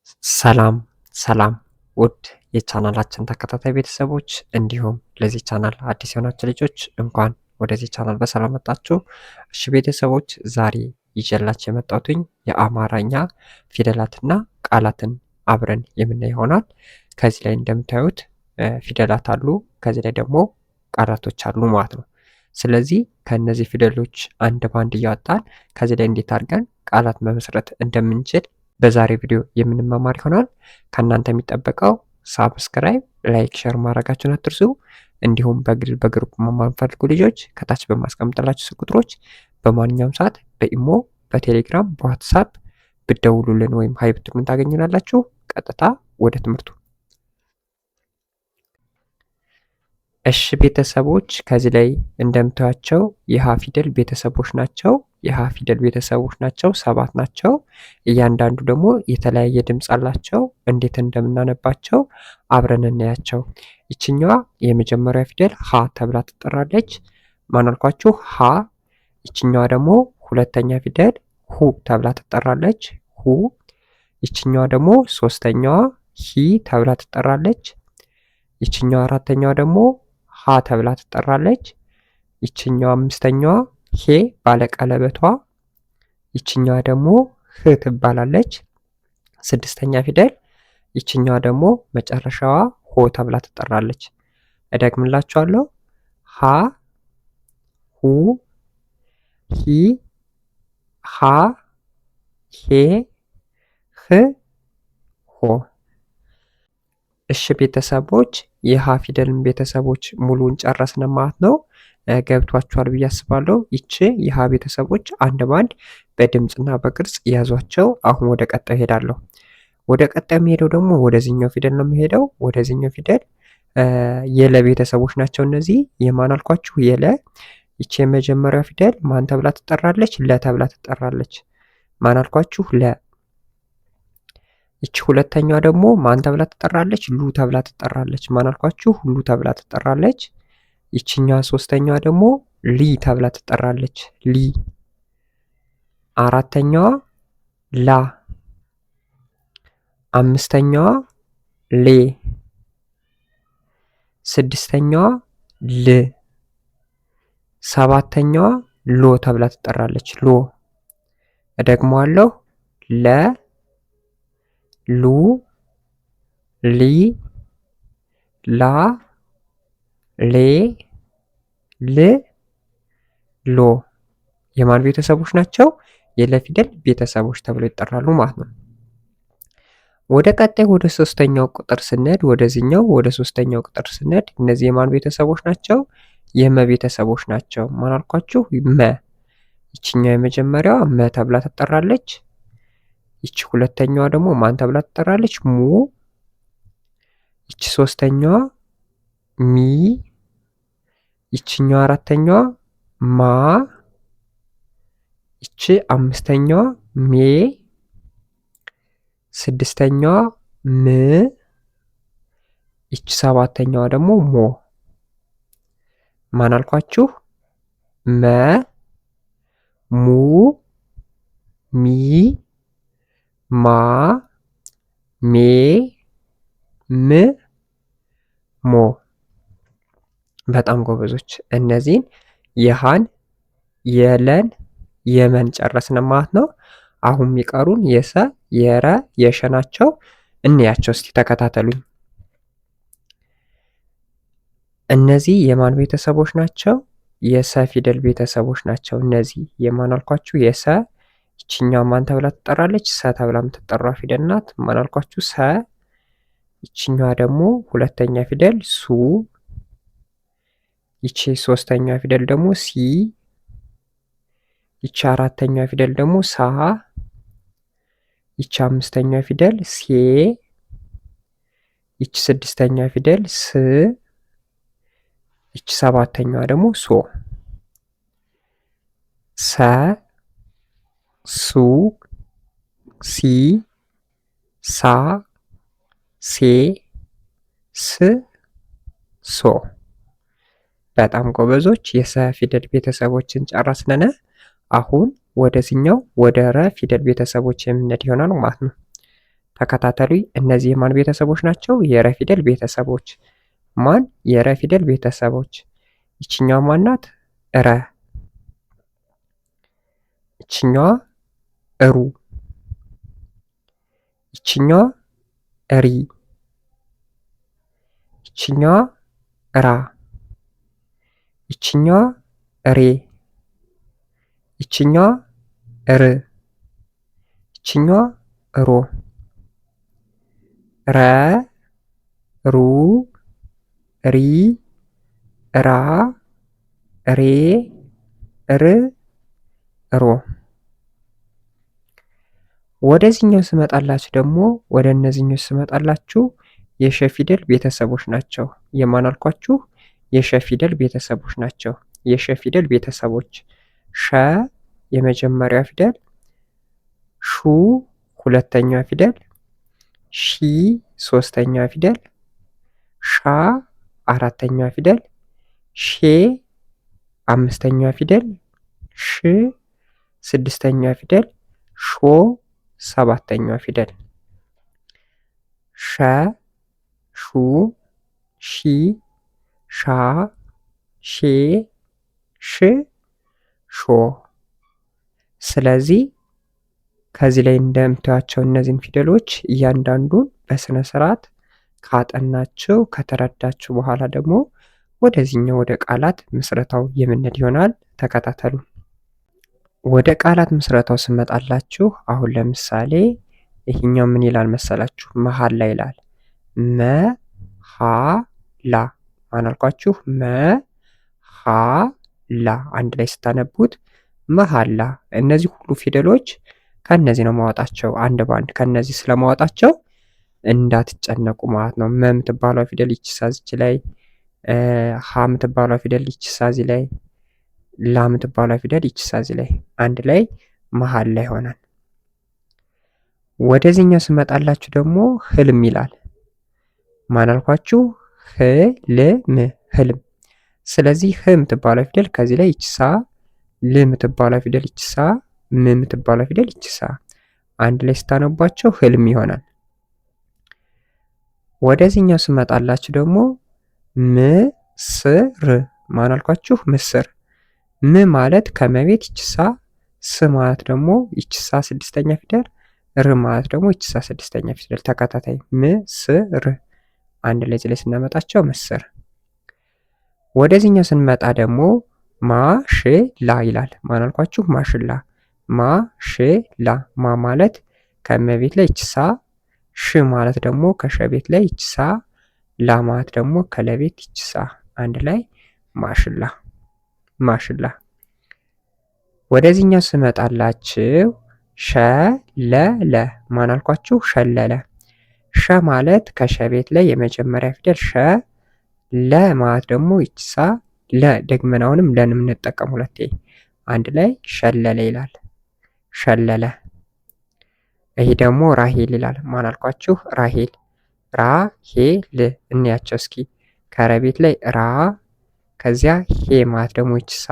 ሰላም ሰላም ውድ የቻናላችን ተከታታይ ቤተሰቦች እንዲሁም ለዚህ ቻናል አዲስ የሆናችሁ ልጆች እንኳን ወደዚህ ቻናል በሰላም መጣችሁ። እሺ ቤተሰቦች ዛሬ ይዤላችሁ የመጣሁትኝ የአማርኛ ፊደላትና ቃላትን አብረን የምናይ ይሆናል። ከዚህ ላይ እንደምታዩት ፊደላት አሉ፣ ከዚህ ላይ ደግሞ ቃላቶች አሉ ማለት ነው። ስለዚህ ከእነዚህ ፊደሎች አንድ ባንድ እያወጣን ከዚህ ላይ እንዴት አድርገን ቃላት መመስረት እንደምንችል በዛሬ ቪዲዮ የምንማማር ይሆናል። ከእናንተ የሚጠበቀው ሳብስክራይብ፣ ላይክ፣ ሼር ማድረጋችሁን አትርሱ። እንዲሁም በግሩፕ መማር የምትፈልጉ ልጆች ከታች በማስቀምጥላችሁ ስልክ ቁጥሮች በማንኛውም ሰዓት በኢሞ፣ በቴሌግራም፣ በዋትሳፕ ብደውሉልን ወይም ሀይ ብትሉን ታገኙናላችሁ። ቀጥታ ወደ ትምህርቱ። እሺ ቤተሰቦች ከዚህ ላይ እንደምታዩቸው የሀ ፊደል ቤተሰቦች ናቸው። የሀ ፊደል ቤተሰቦች ናቸው፣ 7 ናቸው። እያንዳንዱ ደግሞ የተለያየ ድምፅ አላቸው። እንዴት እንደምናነባቸው አብረን እናያቸው። ይችኛዋ የመጀመሪያ ፊደል ሀ ተብላ ትጠራለች። ማን አልኳችሁ? ሀ። ይችኛዋ ደግሞ ሁለተኛ ፊደል ሁ ተብላ ትጠራለች። ሁ። ይችኛዋ ደግሞ ሶስተኛዋ ሂ ተብላ ትጠራለች። ይችኛዋ አራተኛዋ ደግሞ ሀ ተብላ ትጠራለች። ይችኛዋ አምስተኛዋ ሄ ባለቀለበቷ። ይችኛዋ ደግሞ ህ ትባላለች። ስድስተኛ ፊደል ይችኛዋ ደግሞ መጨረሻዋ ሆ ተብላ ትጠራለች። እደግምላችኋለሁ። ሀ፣ ሁ፣ ሂ፣ ሃ፣ ሄ፣ ህ፣ ሆ። እሺ ቤተሰቦች የሀ ፊደልን ቤተሰቦች ሙሉን ጨረስን ማለት ነው። ገብቷችኋል ብዬ አስባለሁ። ይቺ የሀ ቤተሰቦች አንድ ባንድ በድምፅና በቅርጽ ያዟቸው። አሁን ወደ ቀጣይ ሄዳለሁ። ወደ ቀጣይ የሚሄደው ደግሞ ወደዚህኛው ፊደል ነው የሚሄደው። ወደዚህኛው ፊደል የለ ቤተሰቦች ናቸው እነዚህ። የማን አልኳችሁ? የለ። ይቺ የመጀመሪያው ፊደል ማን ተብላ ትጠራለች? ለ ተብላ ትጠራለች። ማን አልኳችሁ? ለ። ይቺ ሁለተኛዋ ደግሞ ማን ተብላ ትጠራለች? ሉ ተብላ ትጠራለች። ማን አልኳችሁ? ሉ ተብላ ትጠራለች። ይችኛዋ ሶስተኛዋ ደግሞ ሊ ተብላ ትጠራለች። ሊ። አራተኛዋ ላ። አምስተኛዋ ሌ። ስድስተኛዋ ል። ሰባተኛዋ ሎ ተብላ ትጠራለች። ሎ። እደግመዋለሁ። ለ፣ ሉ፣ ሊ፣ ላ፣ ሌ፣ ል፣ ሎ። የማን ቤተሰቦች ናቸው? የለ ፊደል ቤተሰቦች ተብለው ይጠራሉ ማለት ነው። ወደ ቀጣይ ወደ ሶስተኛው ቁጥር ስንሄድ ወደዚህኛው ወደ ሶስተኛው ቁጥር ስንሄድ እነዚህ የማን ቤተሰቦች ናቸው? የመ ቤተሰቦች ናቸው። ማን አልኳችሁ? መ። ይችኛው የመጀመሪያዋ መ ተብላ ትጠራለች። ይቺ ሁለተኛዋ ደግሞ ማን ተብላ ትጠራለች? ሙ። ይቺ ሶስተኛዋ ሚ። ይችኛዋ አራተኛዋ ማ። ይቺ አምስተኛዋ ሜ። ስድስተኛዋ ም። ይቺ ሰባተኛዋ ደግሞ ሞ። ማን አልኳችሁ? መ፣ mu, mi, ማ፣ ሜ፣ ም፣ ሞ። በጣም ጎበዞች። እነዚህን የሃን የለን የመን ጨረስን ማለት ነው። አሁን የሚቀሩን የሰ የረ የሸ ናቸው። እንያቸው እስቲ ተከታተሉኝ። እነዚህ የማን ቤተሰቦች ናቸው? የሰ ፊደል ቤተሰቦች ናቸው። እነዚህ የማን አልኳችሁ? የሰ። ይችኛዋ ማን ተብላ ትጠራለች? ሰ ተብላ የምትጠራ ፊደል ናት። ማን አልኳችሁ? ሰ። ይችኛዋ ደግሞ ሁለተኛ ፊደል ሱ። ይቺ ሶስተኛ ፊደል ደግሞ ሲ። ይቺ አራተኛ ፊደል ደግሞ ሳ። ይቺ አምስተኛ ፊደል ሴ። ይቺ ስድስተኛ ፊደል ስ። ይቺ ሰባተኛዋ ደግሞ ሶ። ሰ፣ ሱ፣ ሲ፣ ሳ፣ ሴ፣ ስ፣ ሶ። በጣም ጎበዞች። የሰ ፊደል ቤተሰቦችን ጨረስን። አሁን ወደዚህኛው ወደ ረ ፊደል ቤተሰቦች የምንሄድ ይሆናል ማለት ነው። ተከታተሉ። እነዚህ የማን ቤተሰቦች ናቸው? የረ ፊደል ቤተሰቦች። ማን? የረ ፊደል ቤተሰቦች። ይችኛዋ ማናት? ረ። ይችኛዋ ሩ። ይችኛዋ ሪ። ይችኛዋ ራ። ይችኛዋ ሬ። ይችኛዋ ር። ይችኛዋ ሮ። ረ፣ ሩ፣ ሪ፣ ራ፣ ሬ፣ ር፣ ሮ። ወደዚህኛው ስመጣላችሁ ደግሞ ወደ እነዚህኞች ስመጣላችሁ የሸ ፊደል ቤተሰቦች ናቸው። የማን አልኳችሁ? የሸ ፊደል ቤተሰቦች ናቸው። የሸ ፊደል ቤተሰቦች ሸ የመጀመሪያ ፊደል፣ ሹ ሁለተኛ ፊደል፣ ሺ ሶስተኛ ፊደል፣ ሻ አራተኛ ፊደል፣ ሼ አምስተኛ ፊደል፣ ሽ ስድስተኛ ፊደል፣ ሾ ሰባተኛ ፊደል። ሸ፣ ሹ፣ ሺ፣ ሻ፣ ሼ፣ ሽ፣ ሾ። ስለዚህ ከዚህ ላይ እንደምታዩቸው እነዚህን ፊደሎች እያንዳንዱን በስነ ስርዓት ካጠናችሁ ከተረዳችሁ በኋላ ደግሞ ወደዚህኛው ወደ ቃላት ምስረታው የምንሄድ ይሆናል። ተከታተሉ። ወደ ቃላት ምስረታው ስመጣላችሁ አሁን ለምሳሌ ይሄኛው ምን ይላል መሰላችሁ? መሐላ ይላል። መ ሀ ላ። ማን አልኳችሁ? መ ሀ ላ። አንድ ላይ ስታነቡት መሐላ። እነዚህ ሁሉ ፊደሎች ከነዚህ ነው ማወጣቸው። አንድ ባንድ ከነዚህ ስለማወጣቸው እንዳትጨነቁ ማለት ነው። መ የምትባለው ፊደል ይቺ ሳዝች ላይ፣ ሀ የምትባለው ፊደል ይቺ ሳዚ ላይ፣ ላ የምትባለው ፊደል ይቺ ሳዚ ላይ፣ አንድ ላይ መሐላ ይሆናል። ወደዚህኛው ስመጣላችሁ ደግሞ ህልም ይላል። ማን አልኳችሁ? ህልም፣ ህልም። ስለዚህ ህ የምትባለው ፊደል ከዚህ ላይ ይቺ ሳ፣ ል የምትባለው ፊደል ይቺ ሳ፣ ም የምትባለው ፊደል ይቺ ሳ፣ አንድ ላይ ስታነቧቸው ህልም ይሆናል። ወደዚህኛው ስመጣላችሁ ደግሞ ምስር። ማን አልኳችሁ? ምስር። ም ማለት ከመቤት ይቺ ሳ፣ ስ ማለት ደግሞ ይቺ ሳ ስድስተኛ ፊደል፣ ር ማለት ደግሞ ይቺ ሳ ስድስተኛ ፊደል ተከታታይ ምስር። አንድ ላይ እዚህ ላይ ስናመጣቸው ምስር። ወደዚህኛው ስንመጣ ደግሞ ማሽላ ይላል። ማን አልኳችሁ? ማሽላ። ማሽላ። ማ ማለት ከመቤት ላይ ይቺ ሳ፣ ሽ ማለት ደግሞ ከሸቤት ላይ ይቺ ሳ፣ ላ ማለት ደግሞ ከለቤት ይቺ ሳ፣ አንድ ላይ ማሽላ፣ ማሽላ። ወደዚህኛው ስመጣላችሁ ሸለለ። ማን አልኳችሁ? ሸለለ። ሸ ማለት ከሸቤት ላይ የመጀመሪያ ፊደል ሸ፣ ለ ማለት ደግሞ ይቺ ሳ፣ ለ ደግመን አሁንም ለን የምንጠቀም ሁለቴ፣ አንድ ላይ ሸለለ ይላል። ሸለለ። ይሄ ደግሞ ራሄል ይላል። ማን አልኳችሁ? ራሄል። ራሄል። እንያቸው እስኪ። ከረቤት ላይ ራ፣ ከዚያ ሄ ማለት ደግሞ ይቺ ሳ፣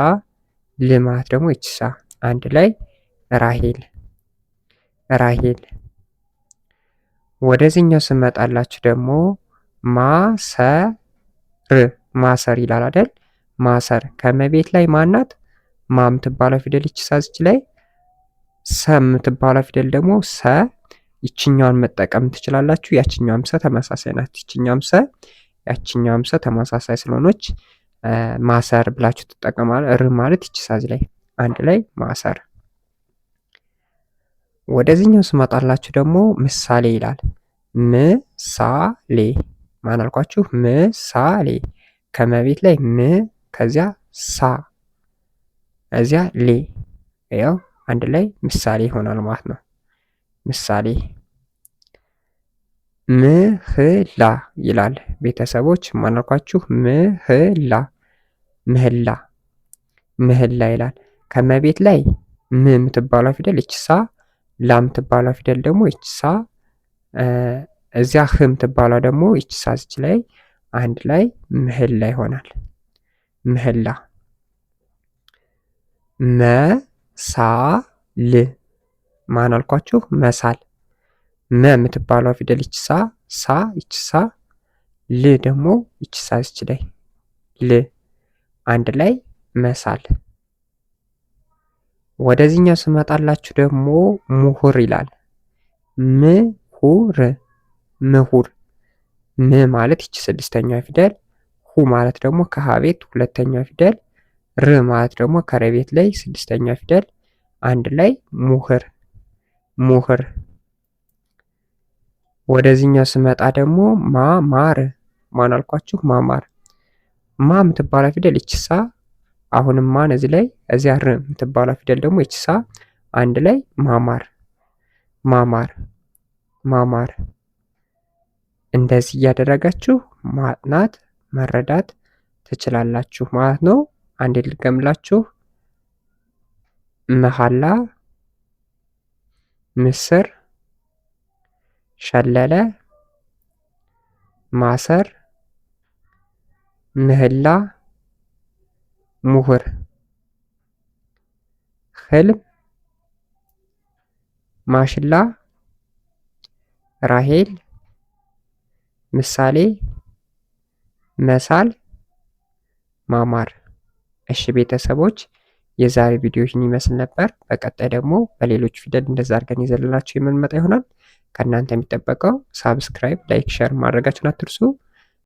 ል ማለት ደግሞ ይቺ ሳ፣ አንድ ላይ ራሄል፣ ራሄል። ወደዚህኛው ስመጣላችሁ ደግሞ ማሰር፣ ማሰር ይላል አይደል? ማሰር። ከመቤት ላይ ማናት? ማ የምትባለው ፊደል ይቺ ሳዝች ላይ፣ ሰ የምትባለው ፊደል ደግሞ ሰ፣ ይችኛዋን መጠቀም ትችላላችሁ። ያችኛዋም ሰ ተመሳሳይ ናት። ይችኛዋም ሰ ያችኛዋም ሰ ተመሳሳይ ስለሆነች ማሰር ብላችሁ ትጠቀማለ። ር ማለት ይቺ ሳዝ ላይ፣ አንድ ላይ ማሰር። ወደዚህኛው ስመጣላችሁ ደግሞ ምሳሌ ይላል። ምሳሌ። ማን አልኳችሁ? ምሳሌ። ከመቤት ላይ ም፣ ከዚያ ሳ፣ እዚያ ሌ፣ ያው አንድ ላይ ምሳሌ ይሆናል ማለት ነው። ምሳሌ። ምህላ ይላል ቤተሰቦች። ማን አልኳችሁ? ምህላ፣ ምህላ፣ ምህላ ይላል። ከመቤት ላይ ም የምትባለው ፊደል ይቺ ሳ፣ ላ የምትባለው ፊደል ደግሞ ይቺ ሳ፣ እዚያ ህ የምትባለው ደግሞ ይቺ ሳ ዝች ላይ፣ አንድ ላይ ምህላ ይሆናል። ምህላ። መሳል። ማን አልኳችሁ? መሳል። መ የምትባለው ፊደል ይች ሳ ይች ሳ፣ ል ደግሞ ይች ሳ እዚች ላይ ል አንድ ላይ መሳል። ወደዚህኛው ስመጣላችሁ ደግሞ ምሁር ይላል። ምሁር ምሁር ም ማለት ይች ስድስተኛዋ ፊደል፣ ሁ ማለት ደግሞ ከሀ ቤት ሁለተኛዋ ፊደል፣ ር ማለት ደግሞ ከረ ቤት ላይ ስድስተኛ ፊደል፣ አንድ ላይ ሙህር ሙህር። ወደዚህኛው ስመጣ ደግሞ ማማር ማን አልኳችሁ? ማማር ማ የምትባለው ፊደል ይችሳ፣ አሁንም ማን እዚህ ላይ፣ እዚያ ር የምትባለው ፊደል ደግሞ ይችሳ፣ አንድ ላይ ማማር ማማር ማማር። እንደዚህ እያደረጋችሁ ማጥናት መረዳት ትችላላችሁ ማለት ነው። አንዴ ልድገምላችሁ። መሐላ፣ ምስር፣ ሸለለ፣ ማሰር፣ ምህላ፣ ሙህር፣ ህልም፣ ማሽላ፣ ራሄል፣ ምሳሌ፣ መሳል፣ ማማር። እሺ ቤተሰቦች የዛሬ ቪዲዮ ይህን ይመስል ነበር። በቀጣይ ደግሞ በሌሎች ፊደል እንደዛ አድርገን ይዘንላችሁ የምንመጣ ይሆናል። ከእናንተ የሚጠበቀው ሳብስክራይብ፣ ላይክ፣ ሸር ማድረጋችሁን አትርሱ።